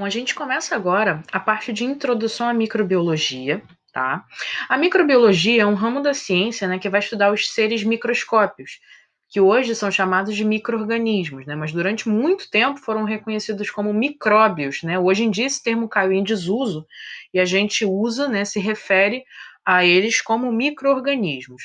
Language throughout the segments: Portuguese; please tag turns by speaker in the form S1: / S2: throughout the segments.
S1: Bom, a gente começa agora a parte de introdução à microbiologia, tá? A microbiologia é um ramo da ciência, né, que vai estudar os seres microscópios, que hoje são chamados de micro-organismos, né? Mas durante muito tempo foram reconhecidos como micróbios, né? Hoje em dia esse termo caiu em desuso e a gente usa, né, se refere a eles como micro-organismos.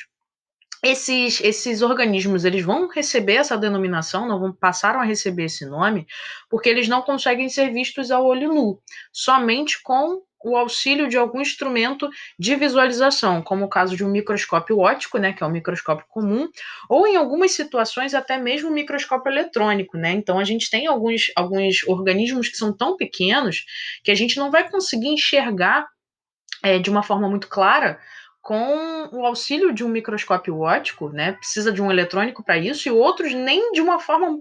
S1: Esses organismos eles vão receber essa denominação, não vão passaram a receber esse nome, porque eles não conseguem ser vistos ao olho nu, somente com o auxílio de algum instrumento de visualização, como o caso de um microscópio óptico, né, que é um microscópio comum, ou em algumas situações até mesmo um microscópio eletrônico, né? Então a gente tem alguns organismos que são tão pequenos que a gente não vai conseguir enxergar de uma forma muito clara com o auxílio de um microscópio óptico, né? Precisa de um eletrônico para isso, e outros nem de uma forma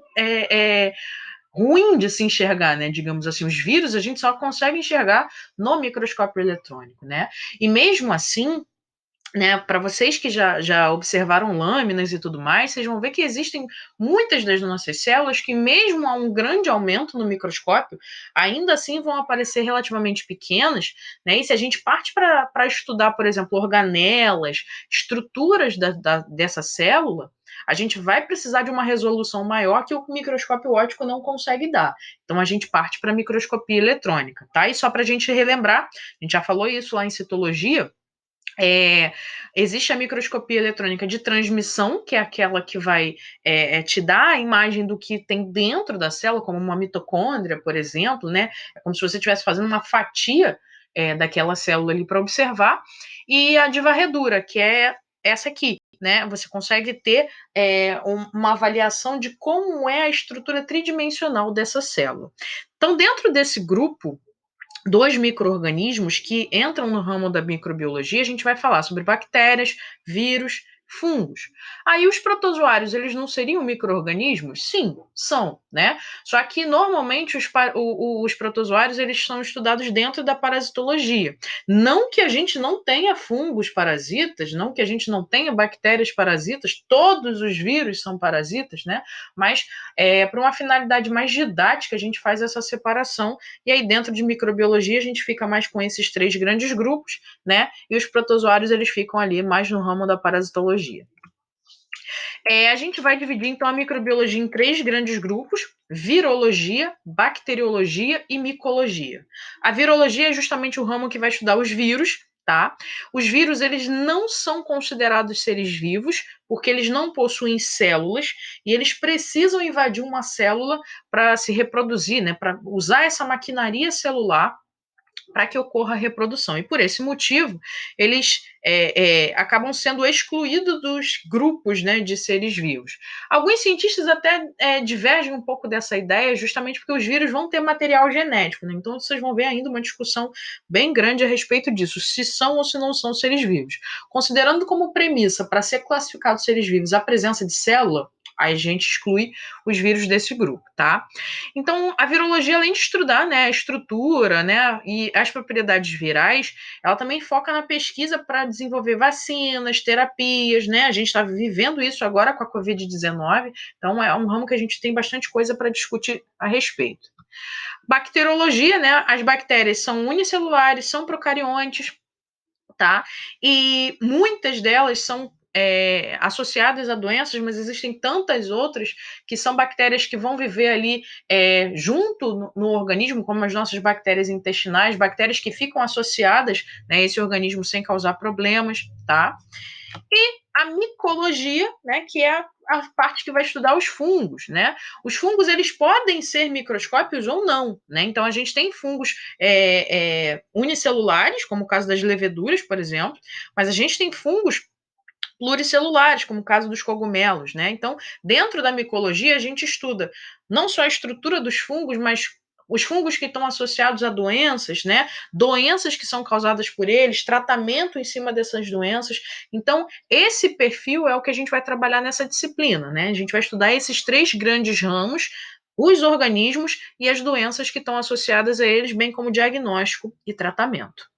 S1: ruim de se enxergar, né? Digamos assim, os vírus a gente só consegue enxergar no microscópio eletrônico, né? E mesmo assim, né, para vocês que já observaram lâminas e tudo mais, vocês vão ver que existem muitas das nossas células que, mesmo a um grande aumento no microscópio, ainda assim vão aparecer relativamente pequenas, né? E se a gente parte para estudar, por exemplo, organelas, estruturas dessa célula, a gente vai precisar de uma resolução maior que o microscópio óptico não consegue dar. Então a gente parte para a microscopia eletrônica, tá? E só para a gente relembrar, a gente já falou isso lá em citologia. Existe a microscopia eletrônica de transmissão, que é aquela que vai te dar a imagem do que tem dentro da célula, como uma mitocôndria, por exemplo, né? É como se você estivesse fazendo uma fatia daquela célula ali para observar. E a de varredura, que é essa aqui, né? Você consegue ter uma avaliação de como é a estrutura tridimensional dessa célula. Então, dentro desse grupo dos micro-organismos que entram no ramo da microbiologia, a gente vai falar sobre bactérias, vírus, fungos. Aí os protozoários, eles não seriam micro-organismos? Sim, são, né? Só que normalmente os protozoários, eles são estudados dentro da parasitologia. Não que a gente não tenha fungos parasitas, não que a gente não tenha bactérias parasitas, todos os vírus são parasitas, né? Mas para uma finalidade mais didática, a gente faz essa separação, e aí dentro de microbiologia a gente fica mais com esses três grandes grupos, né? E os protozoários eles ficam ali mais no ramo da parasitologia. A gente vai dividir então a microbiologia em três grandes grupos: virologia, bacteriologia e micologia. A virologia é justamente o ramo que vai estudar os vírus, tá? Os vírus eles não são considerados seres vivos porque eles não possuem células e eles precisam invadir uma célula para se reproduzir, né? Para usar essa maquinaria celular para que ocorra a reprodução. E por esse motivo, eles acabam sendo excluídos dos grupos, né, de seres vivos. Alguns cientistas até divergem um pouco dessa ideia, justamente porque os vírus vão ter material genético, né? Então vocês vão ver ainda uma discussão bem grande a respeito disso, se são ou se não são seres vivos. Considerando como premissa para ser classificado seres vivos a presença de célula, a gente exclui os vírus desse grupo, tá? Então, a virologia, além de estudar, né, a estrutura, né, e as propriedades virais, ela também foca na pesquisa para desenvolver vacinas, terapias, né? A gente está vivendo isso agora com a Covid-19, então é um ramo que a gente tem bastante coisa para discutir a respeito. Bacteriologia, né? As bactérias são unicelulares, são procariontes, tá? E muitas delas são associadas a doenças, mas existem tantas outras que são bactérias que vão viver ali junto no organismo, como as nossas bactérias intestinais, bactérias que ficam associadas, né, a esse organismo sem causar problemas, tá? E a micologia, né, que é a parte que vai estudar os fungos, né? Os fungos eles podem ser microscópios ou não, né? Então a gente tem fungos unicelulares, como o caso das leveduras, por exemplo, mas a gente tem fungos pluricelulares, como o caso dos cogumelos, né? Então, dentro da micologia, a gente estuda não só a estrutura dos fungos, mas os fungos que estão associados a doenças, né? Doenças que são causadas por eles, tratamento em cima dessas doenças. Então, esse perfil é o que a gente vai trabalhar nessa disciplina, né? A gente vai estudar esses três grandes ramos, os organismos e as doenças que estão associadas a eles, bem como diagnóstico e tratamento.